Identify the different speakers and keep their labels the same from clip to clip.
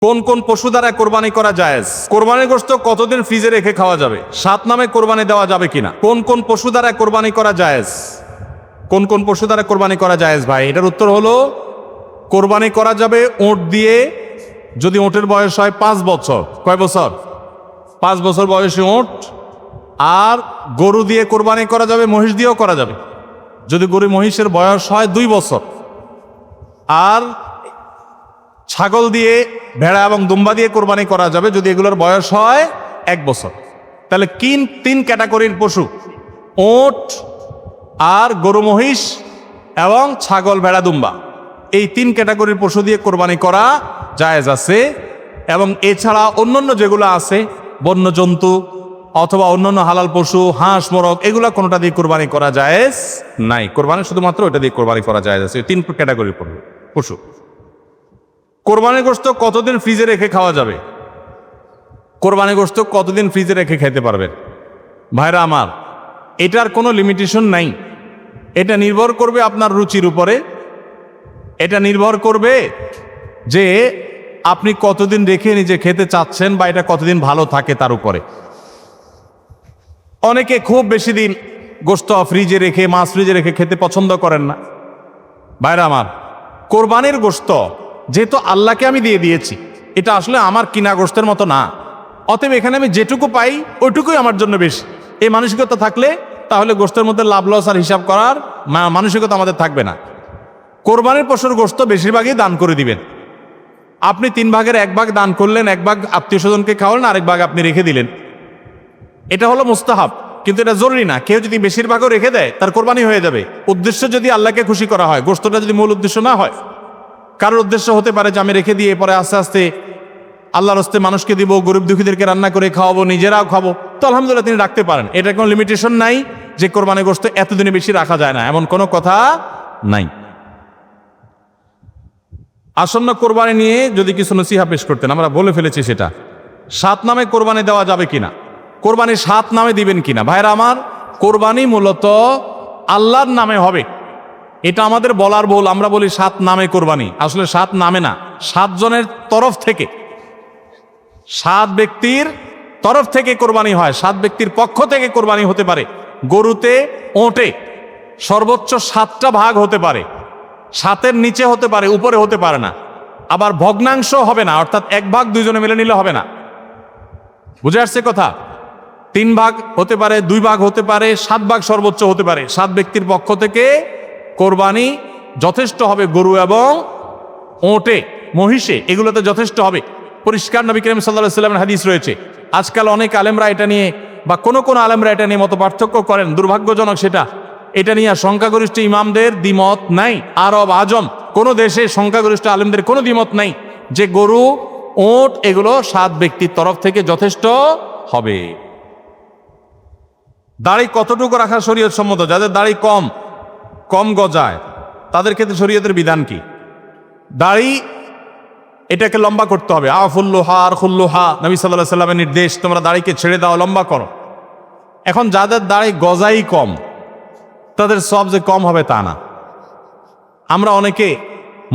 Speaker 1: কোন কোন পশু দ্বারা কোরবানি করা জায়েজ? কোরবানির গোশত কতদিন ফ্রিজে রেখে খাওয়া যাবে? 7 নামে কোরবানি দেওয়া যাবে কিনা? কোন কোন পশু দ্বারা কোরবানি করা জায়েজ? কোন কোন পশু দ্বারা কোরবানি করা জায়েজ ভাই? এটার উত্তর হলো কোরবানি করা যাবে ওঁট দিয়ে, যদি ওঁটের বয়স হয় 5 বছর। কয় বছর? 5 বছর বয়সী ওঁট। আর গরু দিয়ে কোরবানি করা যাবে, মহিষ দিয়েও করা যাবে যদি গরু মহিষের বয়স হয় 2 বছর। আর ছাগল দিয়ে, ভেড়া এবং দুম্বা দিয়ে কোরবানি করা যাবে যদি এগুলোর বয়স হয় 1 বছর। তাহলে তিন ক্যাটাগরির পশু, ওট আর গরু মহিষ এবং ছাগল ভেড়া দুম্বা, এই 3 ক্যাটাগরির পশু দিয়ে কোরবানি করা জায়েজ আছে। এবং এছাড়া অন্যান্য যেগুলো আছে, বন্য জন্তু অথবা অন্যান্য হালাল পশু, হাঁস মোরগ, এগুলা কোনোটা দিয়ে কোরবানি করা জায়েজ নাই। কোরবানি শুধুমাত্র ওইটা দিয়ে কোরবানি করা জায়েজ আছে। 3 ক্যাটাগরির পশু। কোরবানির গোশত কতদিন ফ্রিজে রেখে খাওয়া যাবে? কোরবানির গোশত কতদিন ফ্রিজে রেখে খেতে পারবেন? ভাইরা আমার, এটার কোনো লিমিটেশন নাই। এটা নির্ভর করবে আপনার রুচির উপরে। এটা নির্ভর করবে যে আপনি কতদিন রেখে নিজে খেতে চাচ্ছেন বা এটা কতদিন ভালো থাকে তার উপরে। অনেকে খুব বেশি দিন গোশত ফ্রিজে রেখে, মাছ ফ্রিজে রেখে খেতে পছন্দ করেন না। ভাইরা আমার, কোরবানির গোশত যেহেতু আল্লাহকে আমি দিয়ে দিয়েছি, এটা আসলে আমার কিনা গোশতের মতো না। অতএব এখানে আমি যেটুকু পাই ওইটুকুই আমার জন্য বেশি। এই মানসিকতা থাকলে তাহলে গোশতের মধ্যে লাভ লস আর হিসাব করার মানসিকতা আমাদের থাকবে না। কোরবানির পশুর গোশত বেশিরভাগই দান করে দিবেন। আপনি 3 ভাগের 1 ভাগ দান করলেন, 1 ভাগ আত্মীয় স্বজনকে খাওয়ালেন, আরেক ভাগ আপনি রেখে দিলেন। এটা হলো মুস্তাহাব, কিন্তু এটা জরুরি না। কেউ যদি বেশিরভাগও রেখে দেয় তার কোরবানি হয়ে যাবে। উদ্দেশ্য যদি আল্লাহকে খুশি করা হয়, গোশতটা যদি মূল উদ্দেশ্য না হয়। কারোর উদ্দেশ্য হতে পারে যে আমি রেখে দিয়ে পরে আস্তে আস্তে আল্লাহর হস্তে মানুষকে দিব, গরিব দুঃখীদেরকে রান্না করে খাওয়াবো, নিজেরাও খাবো, তো আলহামদুলিল্লাহ তিনি রাখতে পারেন। এটা কোনো লিমিটেশন নাই যে কোরবানি গোশত এতদিনে বেশি রাখা যায় না, এমন কোনো কথা নাই। আসন্ন কোরবানি নিয়ে যদি কিছু নসিহা পেশ করতেন, আমরা বলে ফেলেছি সেটা। 7 নামে কোরবানি দেওয়া যাবে কিনা? কোরবানি 7 নামে দিবেন কিনা? ভাইরা আমার, কোরবানি মূলত আল্লাহর নামে হবে, এটা আমাদের বলার ভুল। আমরা বলি 7 নামে কোরবানি, আসলে 7 নামে না, 7 জনের তরফ থেকে, 7 ব্যক্তির তরফ থেকে কোরবানি হয়। 7 ব্যক্তির পক্ষ থেকে কোরবানি হতে পারে। গরুতে, ওঁটে সর্বোচ্চ 7টা ভাগ হতে পারে। 7-এর নিচে হতে পারে, উপরে হতে পারে না। আবার ভগ্নাংশ হবে না, অর্থাৎ 1 ভাগ 2 জনে মিলে নিলে হবে না। বুঝে আসছে কথা? 3 ভাগ হতে পারে, 2 ভাগ হতে পারে, 7 ভাগ সর্বোচ্চ হতে পারে। 7 ব্যক্তির পক্ষ থেকে কোরবানি যথেষ্ট হবে। গরু এবং ওঁটে, মহিষে, এগুলোতে যথেষ্ট হবে। পরিষ্কার নবী করিম সাল্লাল্লাহু আলাইহি ওয়াসাল্লামের হাদিস রয়েছে। আজকাল অনেক আলেমরা এটা নিয়ে, বা কোন আলেমরা এটা নিয়ে মত পার্থক্য করেন, দুর্ভাগ্যজনক সেটা। এটা নিয়ে সংখ্যাগরিষ্ঠ ইমামদের দ্বিমত নাই। আরব আজম কোন দেশে সংখ্যাগরিষ্ঠ আলেমদের কোনো দ্বিমত নাই যে গরু, ওঁট এগুলো 7 ব্যক্তির তরফ থেকে যথেষ্ট হবে। দাড়ি কতটুকু রাখা শরীয়ত সম্মত? যাদের দাড়ি কম গজায় তাদের ক্ষেত্রে শরীয়তের বিধান কি? দাড়ি এটাকে লম্বা করতে হবে। আফুল্লুহা আর খুল্লুহা, নবী সাল্লাল্লাহু আলাইহি ওয়াসাল্লামের নির্দেশ, তোমরা দাড়িকে ছেড়ে দাও, লম্বা করো। এখন যাদের দাড়ি গজাই কম, তাদের সওয়াব যে কম হবে তা না। আমরা অনেকে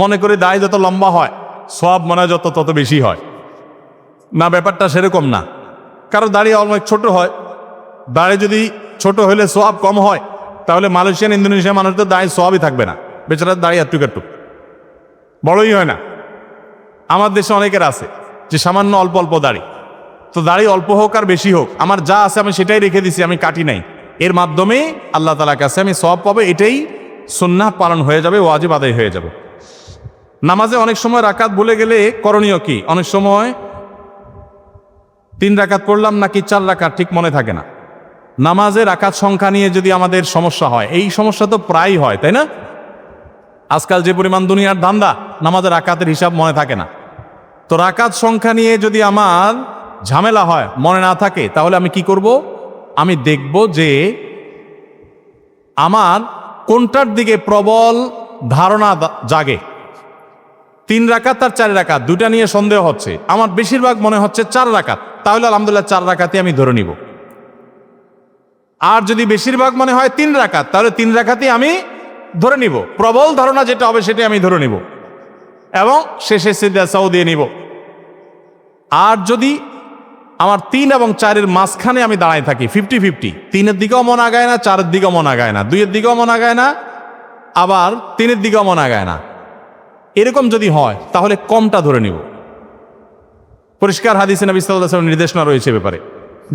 Speaker 1: মনে করি দাড়ি যত লম্বা হয় সওয়াব মনে হয় তত বেশি হয়। না, ব্যাপারটা সেরকম না। কারো দাড়ি অনেক ছোট হয়, দাড়ি যদি ছোট হলে সওয়াব কম হয়, তাহলে মালয়েশিয়ান, ইন্দোনেশিয়া মানুষদের দাড়ি সওয়াবই থাকবে না। বেচারার দাড়ি একটু বড়ই হয় না। আমার দেশে অনেকের আছে যে সামান্য অল্প অল্প দাড়ি। তো দাড়ি অল্প হোক আর বেশি হোক, আমার যা আছে আমি সেটাই রেখে দিছি, আমি কাটি নাই। এর মাধ্যমে আল্লাহ তাআলার কাছে আমি সওয়াব পাবো, এটাই সুন্নাহ পালন হয়ে যাবে, ওয়াজিব আদায় হয়ে যাবে। নামাজে অনেক সময় রাকাত ভুলে গেলে করণীয় কি? অনেক সময় 3 রাকাত পড়লাম নাকি 4 রাকাত ঠিক মনে থাকে না। নামাজে রাকাত সংখ্যা নিয়ে যদি আমাদের সমস্যা হয়, এই সমস্যা তো প্রায় হয়, তাই না? আজকাল যে পরিমাণ দুনিয়ার ধান্দা, নামাজের রাকাতের হিসাব মনে থাকে না। তো রাকাত সংখ্যা নিয়ে যদি আমার ঝামেলা হয়, মনে না থাকে, তাহলে আমি কি করব? আমি দেখব যে আমার কোনটার দিকে প্রবল ধারণা জাগে। 3 রাকাত আর 4 রাকাত দুটা নিয়ে সন্দেহ হচ্ছে, আমার বেশিরভাগ মনে হচ্ছে 4 রাকাত, তাহলে আলহামদুলিল্লাহ 4 রাকাতই আমি ধরে নিব। আর যদি বেশিরভাগ মনে হয় 3 রাকাত, তাহলে 3 রাকাতই আমি ধরে নিব। প্রবল ধারণা যেটা হবে সেটাই আমি ধরে নিব এবং শেষে সিজদা সাও দিয়ে নিব। আর যদি আমার 3 এবং 4-এর মাঝখানে আমি দাঁড়ায় থাকি 50-50, 3-এর দিকেও মন আগায় না, 4-এর দিকেও মন আগায় না, 2-এর দিকেও মন আগায় না, আবার 3-এর দিকেও মন আগায় না, এরকম যদি হয় তাহলে কমটা ধরে নিব। পরিষ্কার হাদিসে নবী সাল্লাল্লাহু আলাইহি ওয়াসাল্লাম নির্দেশনা রয়েছে ব্যাপারে।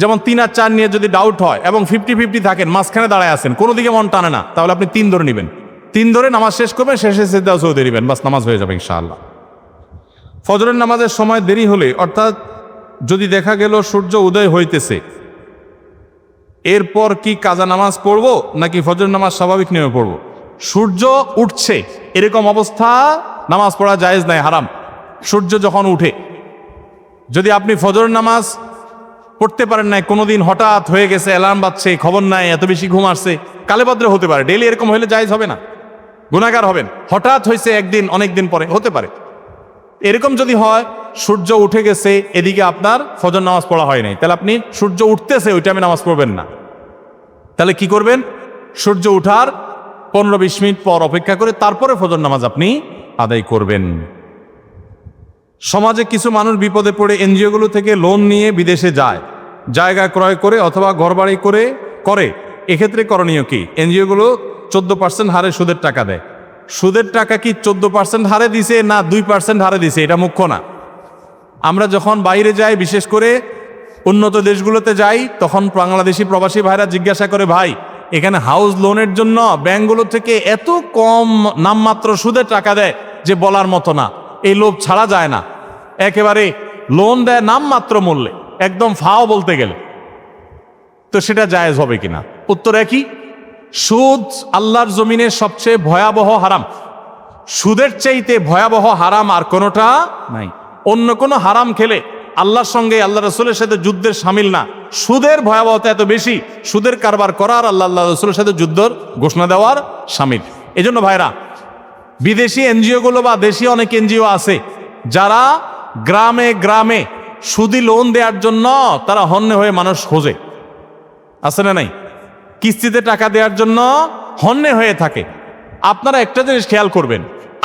Speaker 1: যেমন 3 আর 4 নিয়ে যদি ডাউট হয় এবং 50-50 থাকেন, মাঝখানে দাঁড়ায় আছেন, কোনো দিকে মন টানে না, তাহলে আপনি 3 ধরে নেবেন। 3 ধরে নামাজ শেষ করবেন, শেষে সিজদা সৌদি দিবেন, বাস নামাজ হয়ে যাবে ইনশাআল্লাহ। ফজরের নামাজের সময় দেরি হলে, অর্থাৎ যদি দেখা গেল সূর্য উদয় হইতেছে, এরপর কি কাজা নামাজ পড়বো নাকি ফজরের নামাজ স্বাভাবিক নিয়মে পড়বো? সূর্য উঠছে এরকম অবস্থা নামাজ পড়া জায়েজ নাই, হারাম। সূর্য যখন উঠে, যদি আপনি ফজরের নামাজ পড়তে পারেন নাই, কোনোদিন হঠাৎ হয়ে গেছে, অ্যালার্ম বাজছে, খবর নাই, এত বেশি ঘুম আসছে, কালে ভদ্রে হতে পারে, ডেইলি এরকম হলে জায়েজ হবে না, গুনাহগার হবেন। হঠাৎ হয়েছে একদিন, অনেকদিন পরে হতে পারে, এরকম যদি হয় সূর্য উঠে গেছে, এদিকে আপনার ফজর নামাজ পড়া হয় নাই, তাহলে আপনি সূর্য উঠতেছে ওই টাইমে নামাজ পড়বেন না। তাহলে কি করবেন? সূর্য উঠার 15-20 মিনিট পর অপেক্ষা করে তারপরে ফজর নামাজ আপনি আদায় করবেন। সমাজে কিছু মানুষ বিপদে পড়ে এনজিওগুলো থেকে লোন নিয়ে বিদেশে যায়, জায়গা ক্রয় করে অথবা ঘরবাড়ি করে, এক্ষেত্রে করণীয় কি? এনজিওগুলো 14% হারে সুদের টাকা দেয়। সুদের টাকা কি 14% হারে দিছে না 2% হারে দিছে, এটা মুখ্য না। আমরা যখন বাইরে যাই, বিশেষ করে উন্নত দেশগুলোতে যাই, তখন বাংলাদেশি প্রবাসী ভাইরা জিজ্ঞাসা করে, ভাই এখানে হাউস লোনের জন্য ব্যাংকগুলো থেকে এত কম নামমাত্র সুদের টাকা দেয় যে বলার মতো না, এই লোভ ছাড়া যায় না, একেবারে লোন দেয় নামমাত্র মূল্যে, একদম ফাও বলতে গেলে। তো সেটা জায়েজ হবে কিনা? উত্তর একই, সুদ আল্লাহর জমিনে সবচেয়ে ভয়াবহ হারাম। সুদের চাইতে ভয়াবহ হারাম আর কোনোটা নাই। অন্য কোনো হারাম খেলে আল্লাহর সঙ্গে, আল্লাহ রাসূলের সাথে যুদ্ধের সামিল না। সুদের ভয়াবহতা এত বেশি, সুদের কারবার করার আল্লাহ রাসূলের সাথে যুদ্ধের ঘোষণা দেওয়ার সামিল। এজন্য ভাইরা, বিদেশি এনজিওগুলো বা দেশি অনেক এনজিও আছে যারা গ্রামে গ্রামে সুদি লোন দেওয়ার জন্য তারা হন্যে হয়ে মানুষ খোঁজে, আছে না নাই? কিস্তিতে টাকা দেওয়ার জন্য হন্যে হয়ে থাকে। আপনারা একটা জিনিস খেয়াল করবেন,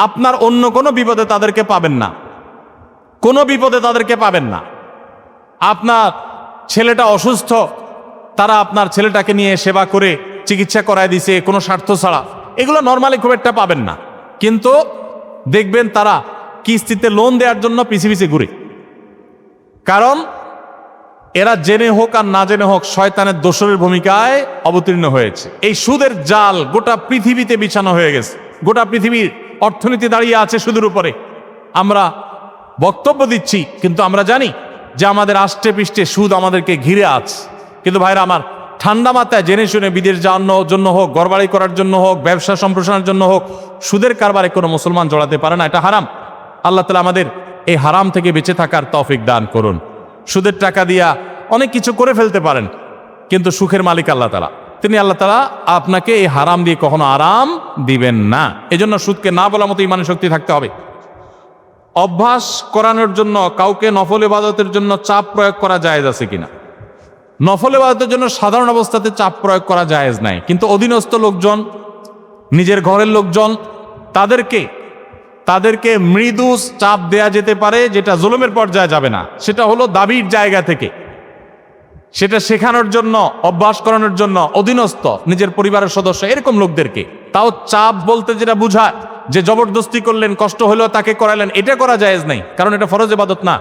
Speaker 1: আপনার অন্য কোনো বিপদে তাদেরকে পাবেন না, কোনো বিপদে তাদেরকে পাবেন না। আপনার ছেলেটা অসুস্থ, তারা আপনার ছেলেটাকে নিয়ে সেবা করে চিকিৎসা করায় দিছে কোনো স্বার্থ ছাড়া, এগুলো নর্মালি খুব একটা পাবেন না। কিন্তু দেখবেন তারা কিস্তিতে লোন দেওয়ার জন্য পিছে পিছে ঘুরে, কারণ এরা জেনে হোক আর না জেনে হোক শয়তানের দোসরের ভূমিকায় অবতীর্ণ হয়েছে। এই সুদের জাল গোটা পৃথিবীতে বিছানো হয়ে গেছে, গোটা পৃথিবীর অর্থনীতি দাঁড়িয়ে আছে সুদের উপরে। আমরা বক্তব্য দিচ্ছি, কিন্তু আমরা জানি যে আমাদের আষ্টে পৃষ্ঠে সুদ আমাদেরকে ঘিরে আছে। কিন্তু ভাইরা আমার, ঠান্ডা মাথায় জেনে শুনে বিদেশ যাওয়ার জন্য হোক, ঘরবাড়ি করার জন্য হোক, ব্যবসা সম্প্রসারণের জন্য হোক, সুদের কারবারে কোনো মুসলমান জড়াতে পারে না, এটা হারাম। আল্লাহ তাআলা আমাদের এই হারাম থেকে বেঁচে থাকার তৌফিক দান করুন। সুদের টাকা দিয়া অনেক কিছু করে ফেলতে পারেন, কিন্তু সুখের মালিক আল্লাহ তাআলা, তিনি আল্লাহ তাআলা আপনাকে এই হারাম দিয়ে কখনো আরাম দিবেন না। এজন্য সুদকে না বলার মতো ইমানের শক্তি থাকতে হবে। অভ্যাস করানোর জন্য কাউকে নফল ইবাদতের জন্য চাপ প্রয়োগ করা জায়েজ আছে কিনা? নফল ইবাদতের জন্য সাধারণ অবস্থাতে চাপ প্রয়োগ করা জায়েজ নাই, কিন্তু অধীনস্থ লোকজন, নিজের ঘরের লোকজন, তাদেরকে মৃদু চাপ দেয়া যেতে পারে, যেটা জুলুমের পর্যায়ে যাবে না। সেটা হলো দাবির জায়গা থেকে, সেটা শেখানোর জন্য, অভ্যাস করানোর জন্য অধীনস্থ নিজের পরিবারের সদস্য এরকম লোকদেরকে। তাও চাপ বলতে যেটা বুঝায় যে জবরদস্তি করলেন, কষ্ট হলেও তাকে করালেন, এটা করা জায়েজ নাই, কারণ এটা ফরজ ইবাদত না।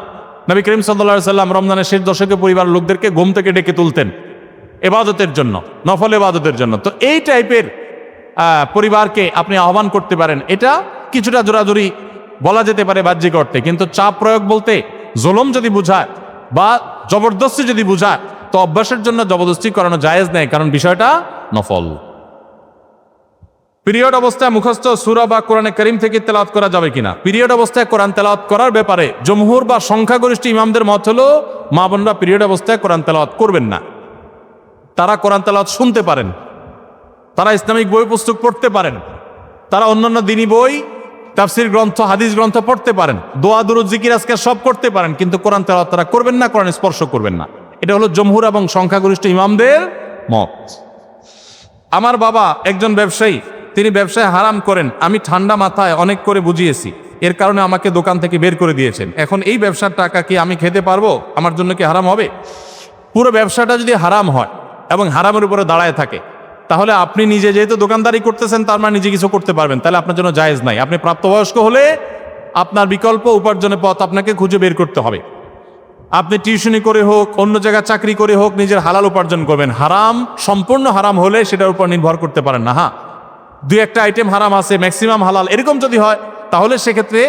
Speaker 1: নবী করিম সাল্লাল্লাহু আলাইহি সাল্লাম রমজানের শেষ দশকে পরিবারের লোকদেরকে ঘুম থেকে ডেকে তুলতেন ইবাদতের জন্য, নফল ইবাদতের জন্য। তো এই টাইপের পরিবারকে আপনি আহ্বান করতে পারেন, এটা কিছুটা জোরাজুরি বলা যেতে পারে বাহ্যিক অর্থে, কিন্তু চাপ প্রয়োগ বলতে জুলুম যদি বুঝায় বা জবরদস্তি যদি বুঝায়, তো অভ্যাসের জন্য জবরদস্তি করানো জায়েজ নেই, কারণ বিষয়টা নফল। পিরিয়ড অবস্থায় মুখস্থ সূরা বা কোরআনে কারীম থেকে তেলাওয়াত করা যাবে কিনা? পিরিয়ড অবস্থায় কোরআন তেলাওয়াত করার ব্যাপারে জমহুর বা সংখ্যাগরিষ্ঠ ইমামদের মত হলো মা বোনরা পিরিয়ড অবস্থায় কোরআন তেলাওয়াত করবেন না। তারা কোরআন তেলাওয়াত শুনতে পারেন, তারা ইসলামিক বই পুস্তক পড়তে পারেন, তারা অন্যান্য দ্বীনি বই, তাফসীর গ্রন্থ, হাদিস গ্রন্থ পড়তে পারেন, দোয়া দুরূদ জিকির আজকার সব করতে পারেন, কিন্তু কোরআন তেলাওয়াত তারা করবেন না, কোরআন স্পর্শ করবেন না। এটা হলো জমহুর এবং সংখ্যাগরিষ্ঠ ইমামদের মত। আমার বাবা একজন ব্যবসায়ী, তিনি ব্যবসায় হারাম করেন, আমি ঠান্ডা মাথায় অনেক করে বুঝিয়েছি, এর কারণে আমাকে দোকান থেকে বের করে দিয়েছেন। এখন এই ব্যবসার টাকা কি আমি খেতে পারবো? আমার জন্য কি হারাম হবে? পুরো ব্যবসাটা যদি হারাম হয় এবং হারামের উপরে দাঁড়ায় থাকে, তাহলে আপনি নিজে যেহেতু দোকানদারি করতেছেন, তার মানে নিজে কিছু করতে পারবেন, তাহলে আপনার জন্য জায়েজ নাই। আপনি প্রাপ্তবয়স্ক হলে আপনার বিকল্প উপার্জনের পথ আপনাকে খুঁজে বের করতে হবে। আপনি টিউশনি করে হোক, অন্য জায়গায় চাকরি করে হোক, নিজের হালাল উপার্জন করবেন। হারাম, সম্পূর্ণ হারাম হলে সেটার উপর নির্ভর করতে পারেন না। হ্যাঁ, দুই একটা আইটেম হারাম আছে, ম্যাক্সিমাম হালাল, এরকম যদি হয় তাহলে সেক্ষেত্রে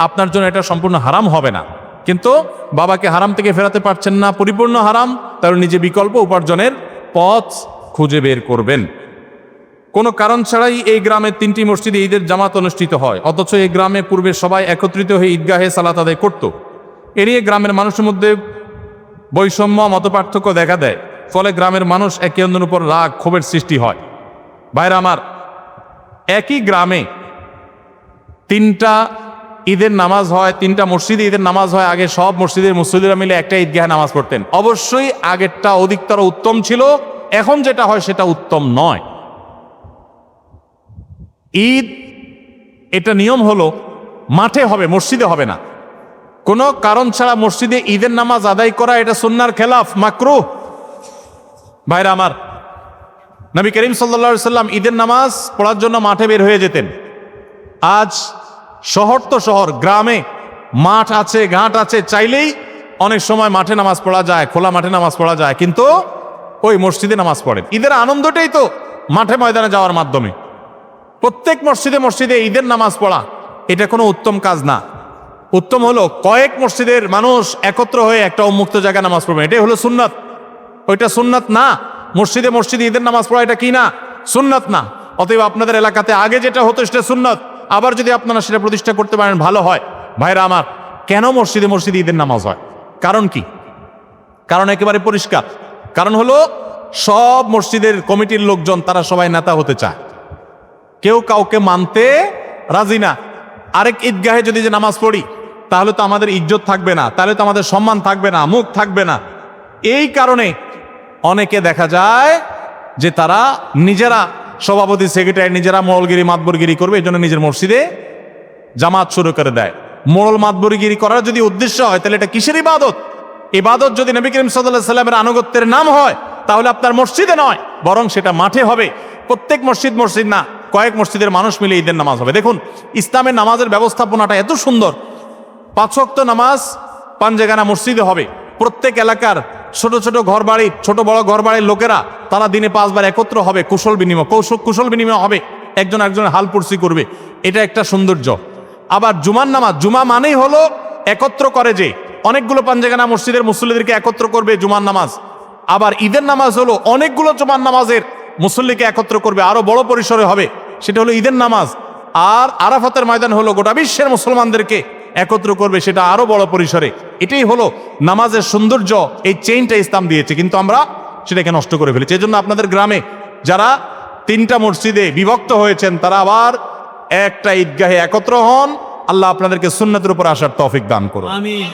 Speaker 1: আপনার জন্য এটা সম্পূর্ণ হারাম হবে না। কিন্তু বাবাকে হারাম থেকে ফেরাতে পারছেন না, পরিপূর্ণ হারাম, তাহলে নিজে বিকল্প উপার্জনের পথ খুঁজে বের করবেন। কোনো কারণ ছাড়াই এই গ্রামের 3টি মসজিদে ঈদের জামাত অনুষ্ঠিত হয়, অথচ এই গ্রামে পূর্বে সবাই একত্রিত হয়ে ঈদগাহে সালাত আদায় করত। এ নিয়ে গ্রামের মানুষের মধ্যে বৈষম্য, মতপার্থক্য দেখা দেয়। ফলে গ্রামের মানুষ একে অন্যের উপর রাগ, ক্ষোভের সৃষ্টি হয়। ভাইরা আমার, একই গ্রামে 3টা ঈদের নামাজ হয়, 3টা মসজিদে ঈদের নামাজ হয়। আগে সব মসজিদের মুসল্লিরা মিলে একটা ঈদগাহে নামাজ পড়তেন। অবশ্যই আগেরটা অধিকতর উত্তম ছিল, এখন যেটা হয় সেটা উত্তম নয়। ঈদ এটা নিয়ম হলো মাঠে হবে, মসজিদে হবে না। কোনো কারণ ছাড়া মসজিদে ঈদের নামাজ আদায় করা এটা সুন্নাহর খেলাফ, মাকরুহ। ভাইরা আমার, নবী করিম সাল্লাল্লাহু আলাইহি সাল্লাম ঈদের নামাজ পড়ার জন্য মাঠে বের হয়ে যেতেন। আজ শহর তো শহর, গ্রামে মাঠ আছে, ঘাট আছে, চাইলেই অনেক সময় মাঠে নামাজ পড়া যায়, খোলা মাঠে নামাজ পড়া যায়, কিন্তু ওই মসজিদে নামাজ পড়েন। ঈদের আনন্দটাই তো মাঠে ময়দানে যাওয়ার মাধ্যমে। প্রত্যেক মসজিদে মসজিদে ঈদের নামাজ পড়া এটা কোনো উত্তম কাজ না। উত্তম হলো কয়েক মসজিদের মানুষ একত্র হয়ে একটা উন্মুক্ত জায়গায় নামাজ পড়বেন, এটাই হলো সুন্নাত। ওইটা সুন্নাত না। মসজিদে মসজিদে ঈদের নামাজ পড়া এটা কি না? সুন্নাত না। অতএব আপনাদের এলাকাতে আগে যেটা হতো সেটা সুন্নাত, আবার যদি আপনারা সেটা প্রতিষ্ঠা করতে পারেন ভালো হয়। ভাইরা আমার, কেন মসজিদে মসজিদে ঈদের নামাজ হয়? কারণ কি? কারণ একেবারে পরিষ্কার। কারণ হলো সব মসজিদের কমিটির লোকজন তারা সবাই নেতা হতে চায়, কেউ কাউকে মানতে রাজি না। আরেক ঈদগাহে যদি যে নামাজ পড়ি তাহলে তো আমাদের ইজ্জত থাকবে না, তাহলে তো আমাদের সম্মান থাকবে না, মুখ থাকবে না। এই কারণে অনেকে দেখা যায় যে তারা নিজেরা সভাপতি, সেক্রেটারি, নিজেরা মোড়লগিরি, মাতবরগিরি করবে, এই জন্য নিজের মসজিদে জামাত শুরু করে দেয়। মোড়ল মাতবরগিরি করার যদি উদ্দেশ্য হয় তাহলে এটা কিসের ইবাদত? ইবাদত যদি নবী করিম সাল্লাল্লাহু আলাইহি সাল্লামের আনুগত্যের নাম হয় তাহলে আপনার মসজিদে নয়, বরং সেটা মাঠে হবে। প্রত্যেক মসজিদ মসজিদ না, কয়েক মসজিদের মানুষ মিলে ঈদের নামাজ হবে। দেখুন, ইসলামের নামাজের ব্যবস্থাপনাটা এত সুন্দর। 5 ওয়াক্ত নামাজ পাঞ্জেগানা মসজিদে হবে। প্রত্যেক এলাকার ছোট ছোট ঘর বাড়ি, ছোট বড় ঘর বাড়ির লোকেরা তারা দিনে 5 বার একত্র হবে, কুশল বিনিময় হবে, একজন একজনের হাল পুরসি করবে। এটা একটা সৌন্দর্য। আবার জুমার নামাজ, জুমা মানেই হলো একত্র করে, যে অনেকগুলো পাঞ্জেগানা মসজিদের মুসল্লিদেরকে একত্র করবে জুমার নামাজ। আবার ঈদের নামাজ হলো অনেকগুলো জুমার নামাজের মুসল্লিকে একত্র করবে, আরো বড় পরিসরে হবে, সেটা হলো ঈদের নামাজ। আর আরাফাতের ময়দান হলো গোটা বিশ্বের মুসলমানদেরকে একত্র করবে, সেটা আরো বড় পরিসরে। এটাই হলো নামাজের সৌন্দর্য। এই চেইনটা ইসলাম দিয়েছে, কিন্তু আমরা সেটাকে নষ্ট করে ফেলেছি। এজন্য আপনাদের গ্রামে যারা 3টা মসজিদে বিভক্ত হয়েছেন তারা আবার একটা ঈদগাহে একত্র হন। আল্লাহ আপনাদেরকে সুন্নাতের উপর আসার তৌফিক দান করুন।
Speaker 2: আমিন।